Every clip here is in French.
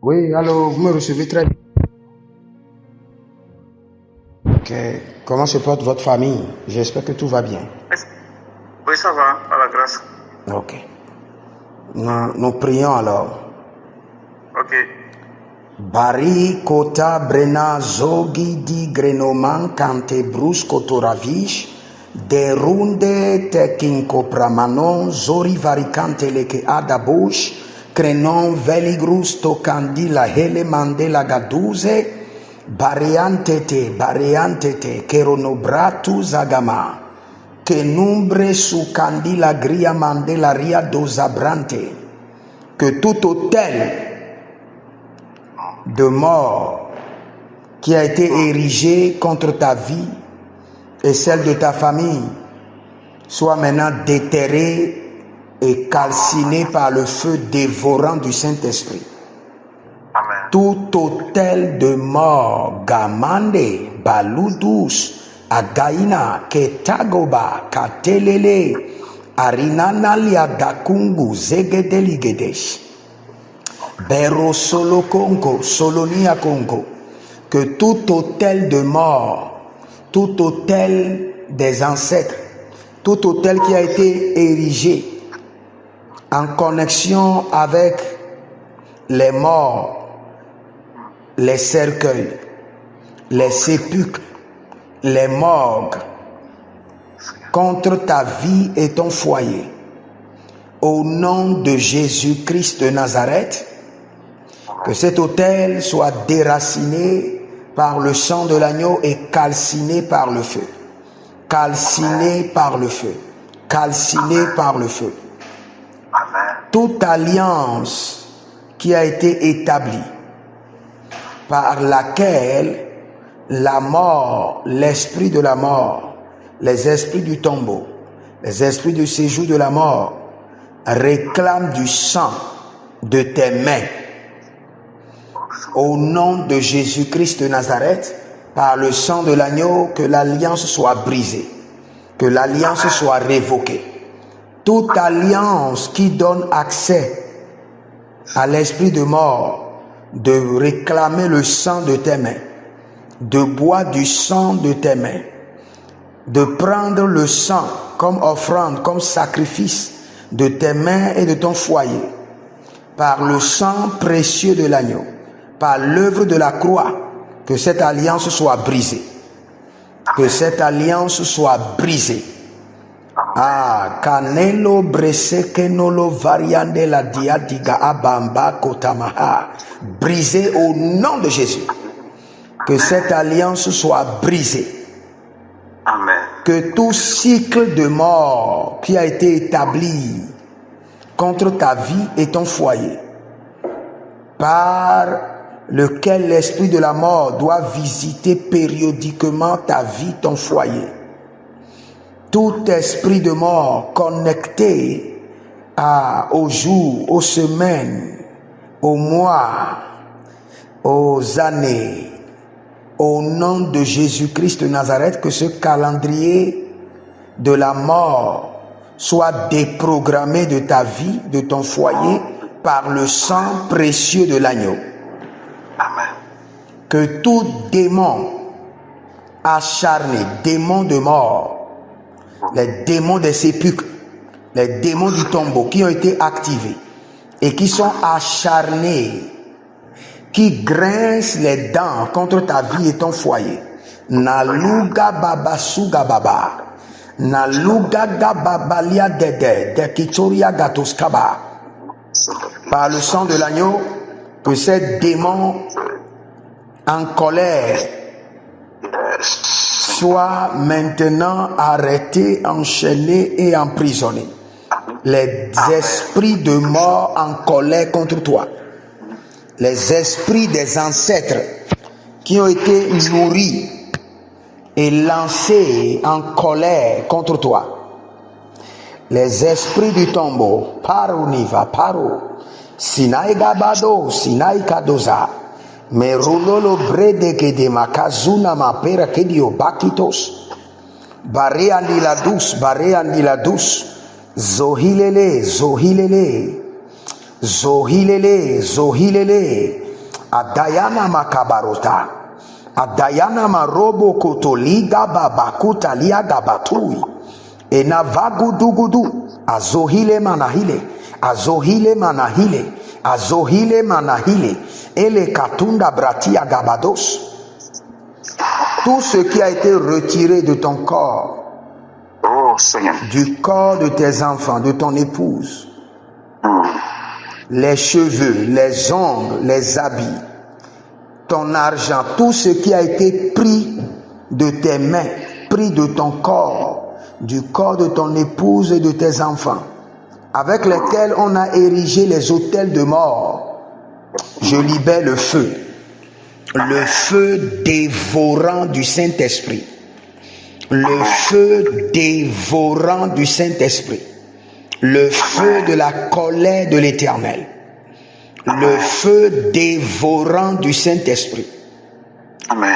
Oui, allô, vous me recevez très bien. Ok. Comment se porte votre famille? J'espère que tout va bien. Oui, ça va, à la grâce. Ok. Nous prions alors. Ok. Bari kota brena zogi di grenoman kante brus kotoravish derunde tekinko pramanon zori varikante leke adabush krenon veligrus tokandila hele mandela gaduze bareantete keronobratu zagama que numbre su candila gria mandela ria dozabrante que tout hôtel de mort qui a été érigé contre ta vie et celle de ta famille soit maintenant déterré et calciné par le feu dévorant du Saint-Esprit. Amen. Tout hôtel de mort, Gamande, Baludus, Againa, Ketagoba, Katelele, Arinanalia Dakungu, Zegedeligedesh, Bero Solo Congo, Solonia Congo, que tout hôtel de mort, tout hôtel des ancêtres, tout hôtel qui a été érigé en connexion avec les morts, les cercueils, les sépulcres, les morgues, contre ta vie et ton foyer, au nom de Jésus-Christ de Nazareth, que cet autel soit déraciné par le sang de l'agneau et calciné par le feu. Calciné par le feu. Calciné par le feu. Toute alliance qui a été établie par laquelle la mort, l'esprit de la mort, les esprits du tombeau, les esprits du séjour de la mort réclament du sang de tes mains. Au nom de Jésus-Christ de Nazareth, par le sang de l'agneau, que l'alliance soit brisée, que l'alliance soit révoquée. Toute alliance qui donne accès à l'esprit de mort de réclamer le sang de tes mains, de boire du sang de tes mains, de prendre le sang comme offrande, comme sacrifice de tes mains et de ton foyer, par le sang précieux de l'agneau, par l'œuvre de la croix, que cette alliance soit brisée. Que cette alliance soit brisée. Ah, Canelo Breseke Nolo Variande la Diadiga Abamba Kotamaha. Brisée au nom de Jésus. Que cette alliance soit brisée. Amen. Que tout cycle de mort qui a été établi contre ta vie et ton foyer, par lequel l'esprit de la mort doit visiter périodiquement ta vie, ton foyer. Tout esprit de mort connecté aux jours, aux semaines, aux mois, aux années, au nom de Jésus-Christ de Nazareth, que ce calendrier de la mort soit déprogrammé de ta vie, de ton foyer, par le sang précieux de l'agneau. Amen. Que tout démon acharné, démon de mort, les démons des sépulcres, les démons du tombeau qui ont été activés et qui sont acharnés, qui grincent les dents contre ta vie et ton foyer. Naluga baba suga baba, naluga gababalia dede, dekitoria gatoskaba. Par le sang de l'agneau, que ces démons en colère soient maintenant arrêtés, enchaînés et emprisonnés. Les esprits de mort en colère contre toi, les esprits des ancêtres qui ont été nourris et lancés en colère contre toi, les esprits du tombeau, paruniva, paro, sinai gabado, sinai kadoza, merulolo brede que de makazuna mapera que dio bakitos, bareandiladus, zohilele, zohilele, zohilele, zohilele, Adayana makabarota. Adayana marobo kotoliga babakuta lia gabatui. Ena vagudugudu. Azohile manahile. Azohile manahile. Azohile manahile. Ele katunda bratia gabados. Tout ce qui a été retiré de ton corps, Oh Seigneur. du corps de tes enfants, de ton épouse, les cheveux, les ongles, les habits, ton argent, tout ce qui a été pris de tes mains, pris de ton corps, du corps de ton épouse et de tes enfants, avec lesquels on a érigé les autels de mort, je libère le feu dévorant du Saint-Esprit, le feu dévorant du Saint-Esprit, le feu de la colère de l'Éternel, le feu dévorant du Saint-Esprit,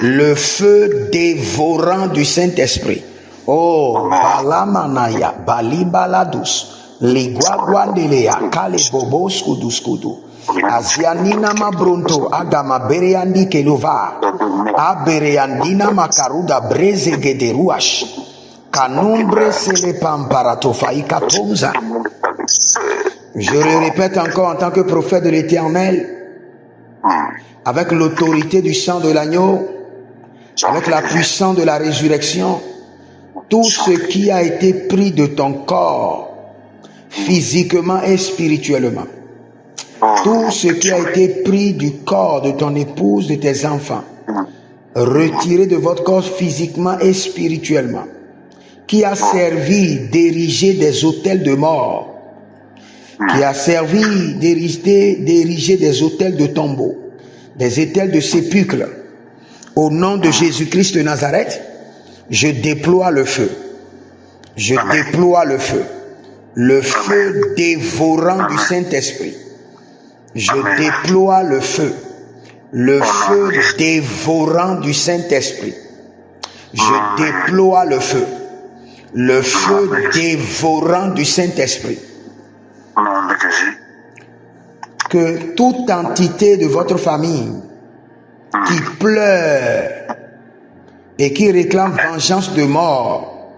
le feu dévorant du Saint-Esprit. Oh, Balamanaya, Balibaladus, Ligwagwandelea, Kalebobo Skuduskudu, Azianina Mabronto, Agama Bereandi Kelova, Abereandina Makaruda Breze Gederuash, Kanumbre Sele Pamparatofaï Katomza. Je le répète encore en tant que prophète de l'Éternel, avec l'autorité du sang de l'agneau, avec la puissance de la résurrection, tout ce qui a été pris de ton corps, physiquement et spirituellement, tout ce qui a été pris du corps de ton épouse, de tes enfants, retiré de votre corps physiquement et spirituellement, qui a servi d'ériger des autels de mort, qui a servi d'ériger des autels de tombeaux, des autels de sépulcres, au nom de Jésus-Christ de Nazareth, je déploie le feu. Je déploie le feu. Le feu dévorant du Saint-Esprit. Je déploie le feu. Le feu dévorant du Saint-Esprit. Je déploie le feu. Le feu dévorant du Saint-Esprit. Que toute entité de votre famille qui pleure et qui réclame vengeance de mort,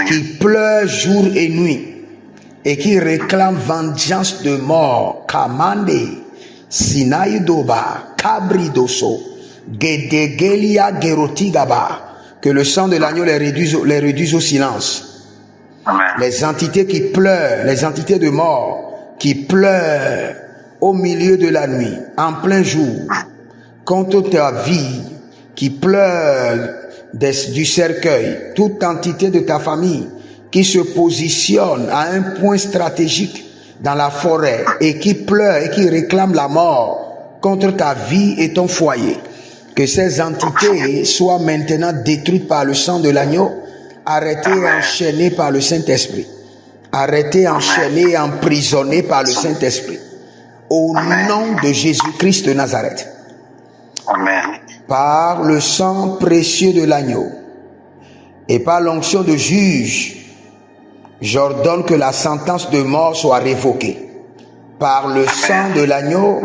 qui pleure jour et nuit et qui réclame vengeance de mort, Kamande, Sinaïdoba, Kabridoso, Gedegelia Gerotigaba, que le sang de l'agneau les réduise au silence. Les entités qui pleurent, les entités de mort, qui pleurent au milieu de la nuit, en plein jour, contre ta vie, qui pleure du cercueil, toute entité de ta famille qui se positionne à un point stratégique dans la forêt et qui pleure et qui réclame la mort contre ta vie et ton foyer, que ces entités soient maintenant détruites par le sang de l'agneau, arrêtées et enchaînées par le Saint-Esprit, arrêtées, enchaînées et emprisonnées par le Saint-Esprit, au nom de Jésus-Christ de Nazareth. Amen. Par le sang précieux de l'agneau et par l'onction de juge, j'ordonne que la sentence de mort soit révoquée. Par le sang de l'agneau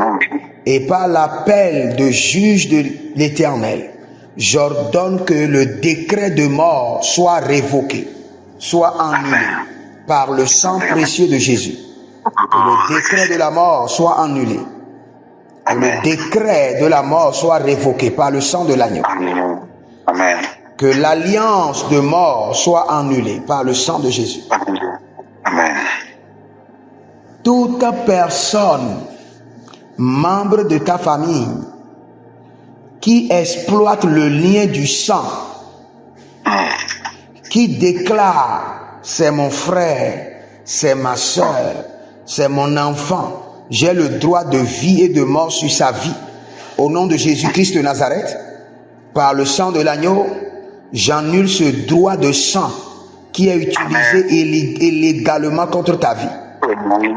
et par l'appel de juge de l'Éternel, j'ordonne que le décret de mort soit révoqué, soit annulé par le sang précieux de Jésus. Que le décret de la mort soit annulé. Que le décret de la mort soit révoqué par le sang de l'agneau. Amen. Que l'alliance de mort soit annulée par le sang de Jésus. Amen. Toute personne, membre de ta famille, qui exploite le lien du sang, qui déclare c'est mon frère, c'est ma soeur, c'est mon enfant, j'ai le droit de vie et de mort sur sa vie. Au nom de Jésus-Christ de Nazareth, par le sang de l'agneau, j'annule ce droit de sang qui est utilisé illégalement contre ta vie.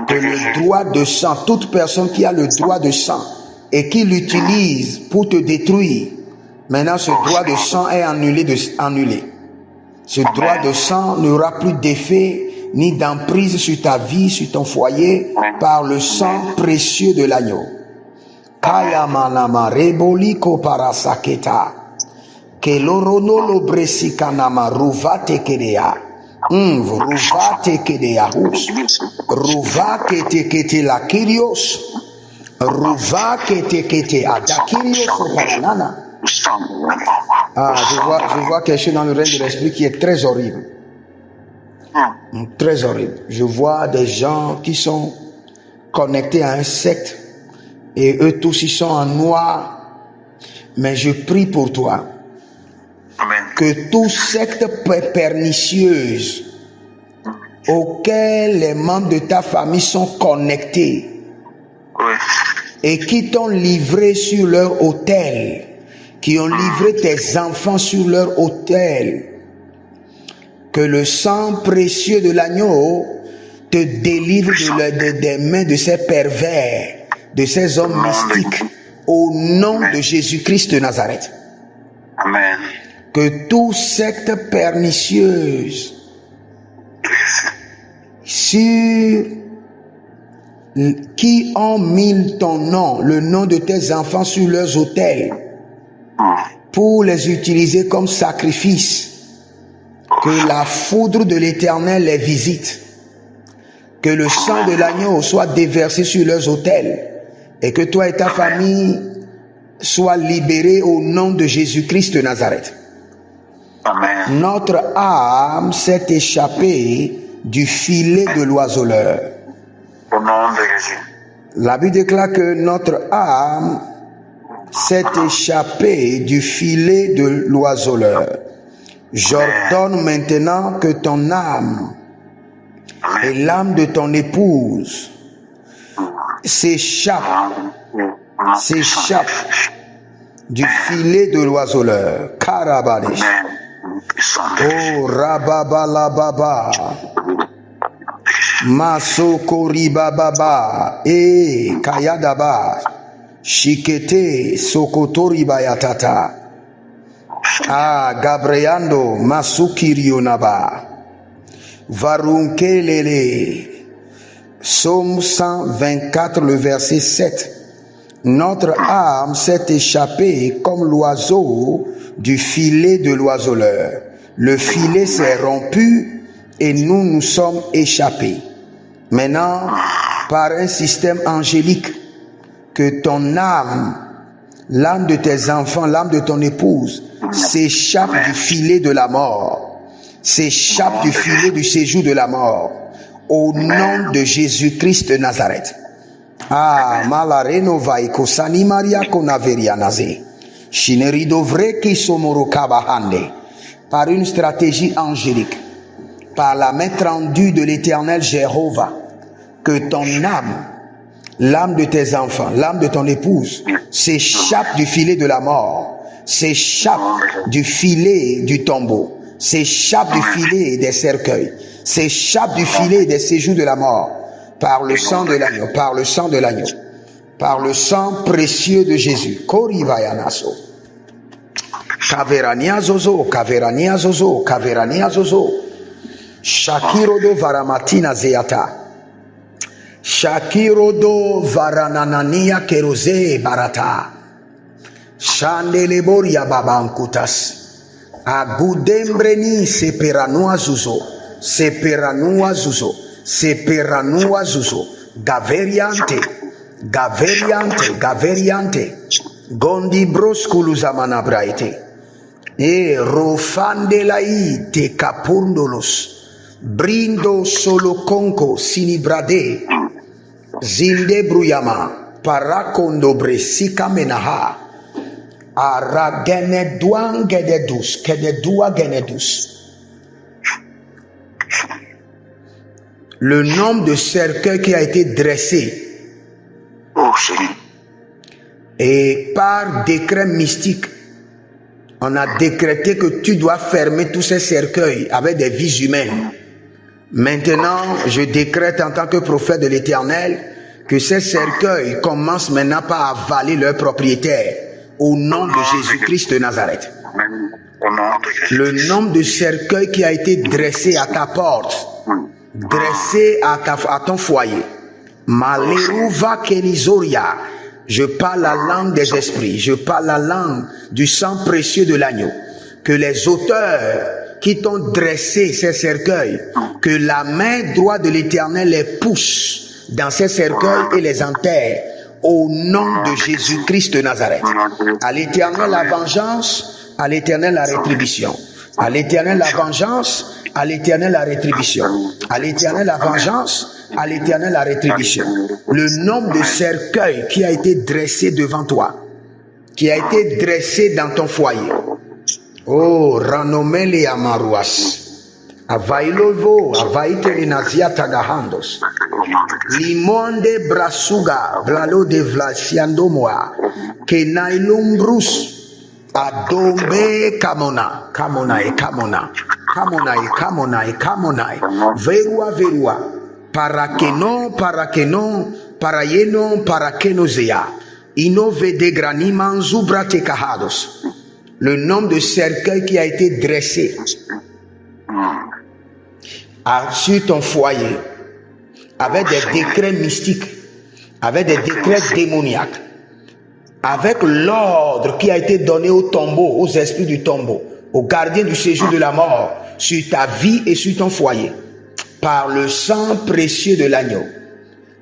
Que le droit de sang, toute personne qui a le droit de sang et qui l'utilise pour te détruire, maintenant ce droit de sang est annulé. Ce droit de sang n'aura plus d'effet ni d'emprise sur ta vie, sur ton foyer, par le sang précieux de l'agneau. Kaya manama reboliko parasaketa. Kelorono lo bresikanama ruvate kedea. Ruvate kedea hus. Ruvake tekete la kirios. Ruvake tekete adakirios opanana. Ah, je vois quelque chose dans le règne de l'esprit qui est très horrible. Très horrible. Je vois des gens qui sont connectés à un secte et eux tous ils sont en noir. Mais je prie pour toi. Amen. Que toute secte pernicieuse auquel les membres de ta famille sont connectés Oui. et qui t'ont livré sur leur autel, qui ont livré tes enfants sur leur autel, que le sang précieux de l'agneau te délivre des mains de ces pervers, de ces hommes mystiques, au nom de Jésus-Christ de Nazareth. Amen. Que toute secte pernicieuse qui ont mis ton nom, le nom de tes enfants sur leurs autels, pour les utiliser comme sacrifice, que la foudre de l'Éternel les visite, que le sang de l'agneau soit déversé sur leurs autels, et que toi et ta famille soient libérés au nom de Jésus-Christ de Nazareth. Amen. Notre âme s'est échappée du filet de l'oiseleur. Au nom de Jésus. La Bible déclare que notre âme s'est échappée du filet de l'oiseleur. J'ordonne maintenant que ton âme et l'âme de ton épouse s'échappent du filet de l'oiseleur. Karabadesh. Oh Rababalababa. Masokori bababa. Kayadaba. Shikete sokotori bayatata. Gabriando masukirionaba. Varunkelele. Psaume 124, le verset 7. Notre âme s'est échappée comme l'oiseau du filet de l'oiseleur. Le filet s'est rompu et nous sommes échappés. Maintenant, par un système angélique, que ton âme, l'âme de tes enfants, l'âme de ton épouse, s'échappe du filet de la mort, s'échappe du filet du séjour de la mort, au nom de Jésus-Christ de Nazareth. Malareno vaiko sani maria konaverianaze. Shinerido vreki somoro kabahande. Par une stratégie angélique, par la main tendue de l'Éternel Jéhovah, que ton âme, l'âme de tes enfants, l'âme de ton épouse, s'échappe du filet de la mort, s'échappe du filet du tombeau, s'échappe du filet des cercueils, s'échappe du filet des séjours de la mort, par le sang de l'agneau, par le sang de l'agneau, par le sang précieux de Jésus. Korivayanaso. Kaverania zozo, kaverania zozo, kaverania zozo. Shakirodo varamatina zeata. Shakirodo varananania kerose barata. Shandeleboria babankutas. Agudembreni seperanua zuzo. Seperanua zuzo. Seperanua zuzo. Gaveriante. Gaveriante. Gaveriante. Gondi broskuluzamana braite. Rofandelai te capurdolos. Brindo solo conco sinibrade. Zinde bruyama. Parakondo bresika menaha. Aragene duan gededus. Kededua genedus. Le nombre de cercueils qui a été dressé et par décret mystique, on a décrété que tu dois fermer tous ces cercueils avec des vies humaines. Maintenant, je décrète en tant que prophète de l'Éternel que ces cercueils commencent maintenant par avaler leurs propriétaires au nom de Jésus-Christ de Nazareth. Le nombre de cercueils qui a été dressé à ta porte, dressé à ton foyer, Maleruva Kenizoria, Je parle la langue des esprits. Je parle la langue du sang précieux de l'agneau. Que les auteurs qui t'ont dressé ces cercueils, que la main droite de l'Éternel les pousse dans ces cercueils et les enterre au nom de Jésus-Christ de Nazareth. À l'Éternel la vengeance, à l'Éternel la rétribution. À l'Éternel la vengeance, à l'Éternel la rétribution. À l'Éternel la vengeance, à l'Éternel la rétribution. Le nombre de cercueils qui a été dressé devant toi, qui a été dressé dans ton foyer. Oh, ranomeli amaruas. Availovo, avaitelinasia tagahandos. Limonde brasuga, blalo de vlasiandomoa. Kenailumbrus. Adombe kamona, kamonae, kamona, kamonae, kamonae, kamonae, verua, verua, parakenon, parakenon, parayenon, parakenozea, inove de graniman zubra te kahados. Le nombre de cercueils qui a été dressé sur ton foyer, avec des décrets mystiques, avec des décrets démoniaques, avec l'ordre qui a été donné au tombeau, aux esprits du tombeau, aux gardiens du séjour de la mort, sur ta vie et sur ton foyer, par le sang précieux de l'agneau,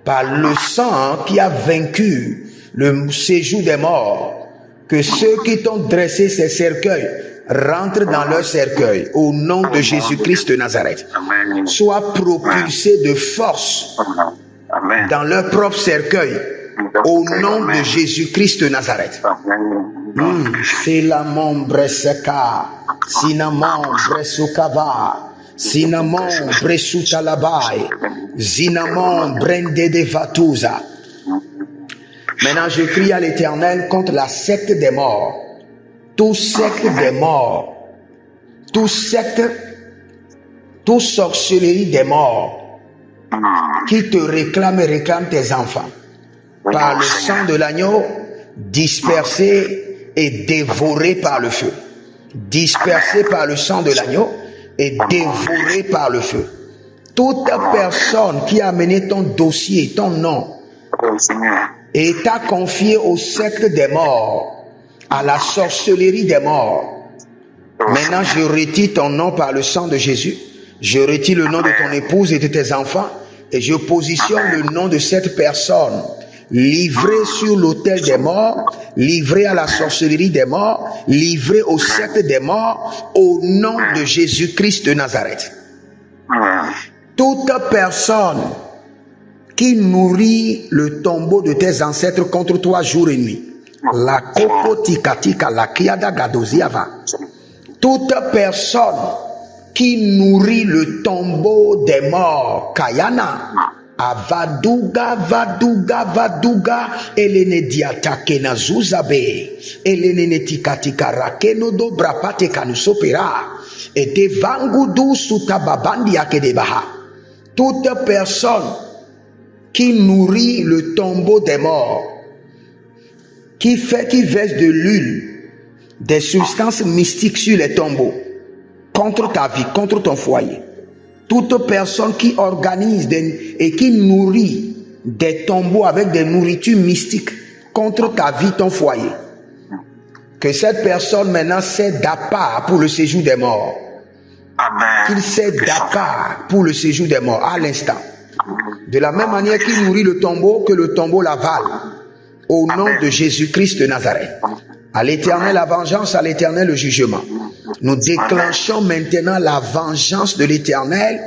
par le sang qui a vaincu le séjour des morts, que ceux qui t'ont dressé ces cercueils rentrent dans leur cercueil, au nom de Jésus-Christ de Nazareth, soient propulsés de force dans leur propre cercueil, au nom de Jésus-Christ de Nazareth. Cinnamon breseka, cinnamon bresukava, cinnamon bresutalabai, cinnamon brende de vatuza. Maintenant, je crie à l'Éternel contre la secte des morts. Tout secte des morts, tout secte, tout sorcellerie des morts qui te réclame et réclame tes enfants. Par le sang de l'agneau, dispersé et dévoré par le feu. Dispersé par le sang de l'agneau et dévoré par le feu. Toute personne qui a mené ton dossier, ton nom, et t'a confié au secte des morts, à la sorcellerie des morts. Maintenant, je retire ton nom par le sang de Jésus. Je retire le nom de ton épouse et de tes enfants et je positionne le nom de cette personne livrée sur l'autel des morts, livrée à la sorcellerie des morts, livrée au secte des morts, au nom de Jésus-Christ de Nazareth. Toute personne qui nourrit le tombeau de tes ancêtres contre toi jour et nuit, la koko tikatika la kiada gadoziava. Toute personne qui nourrit le tombeau des morts, Kayana, avaduga, vaduga, vaduga, elene diatake na zuzabe, elene tikatika rakeno do brapate kanusopera, et te vangudu sutababandi akedebaha. Toute personne qui nourrit le tombeau des morts, qui verse de l'huile, des substances mystiques sur les tombeaux, contre ta vie, contre ton foyer. Toute personne qui organise et qui nourrit des tombeaux avec des nourritures mystiques contre ta vie, ton foyer. Que cette personne maintenant cède à part pour le séjour des morts. Qu'il cède à part pour le séjour des morts à l'instant. De la même manière qu'il nourrit le tombeau, que le tombeau l'avale. Au nom de Jésus-Christ de Nazareth. À l'Éternel la vengeance, à l'Éternel le jugement. Nous déclenchons maintenant la vengeance de l'Éternel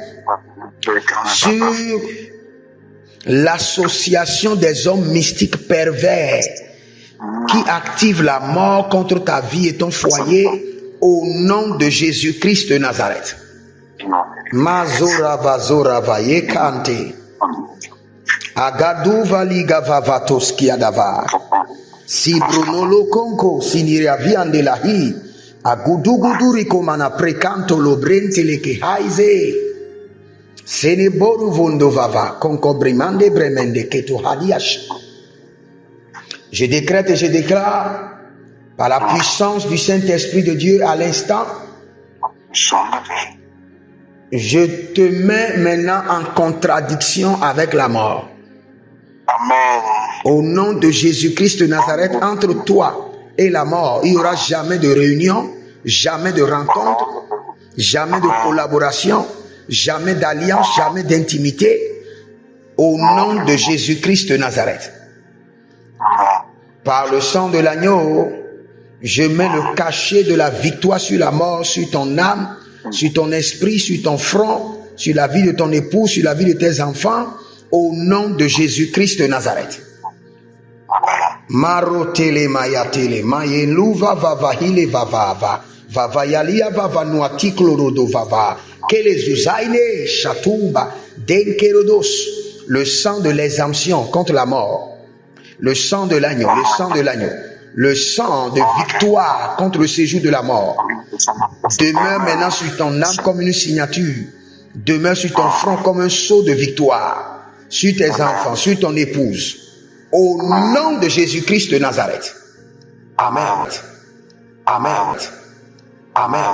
sur l'association des hommes mystiques pervers qui activent la mort contre ta vie et ton foyer au nom de Jésus-Christ de Nazareth. Mazora vazora vaye kante. Agadu valiga vavatos kiadava. Si brunolo konko siniria viande lahi. Aguduguduri komana prekanto lo brentele ke haize. Sene boru vondo vava konko brimande bremende keto hadiash. Je décrète et je déclare par la puissance du Saint-Esprit de Dieu à l'instant. Je te mets maintenant en contradiction avec la mort. Amen. Au nom de Jésus-Christ de Nazareth, entre toi et la mort, il n'y aura jamais de réunion, jamais de rencontre, jamais de collaboration, jamais d'alliance, jamais d'intimité. Au nom de Jésus-Christ de Nazareth. Par le sang de l'agneau, je mets le cachet de la victoire sur la mort, sur ton âme, sur ton esprit, sur ton front, sur la vie de ton époux, sur la vie de tes enfants, au nom de Jésus-Christ de Nazareth. Marotele mayatele mayeluva vavahile vavava vavayalia vavanuati chlorodo vava kelezuzaine chatumba denkerodos. Le sang de l'exemption contre la mort, le sang de l'agneau, le sang de l'agneau, le sang de victoire contre le séjour de la mort demeure maintenant sur ton âme comme une signature, demeure sur ton front comme un sceau de victoire, sur tes enfants, sur ton épouse, au nom de Jésus-Christ de Nazareth. Amen. Amen. Amen.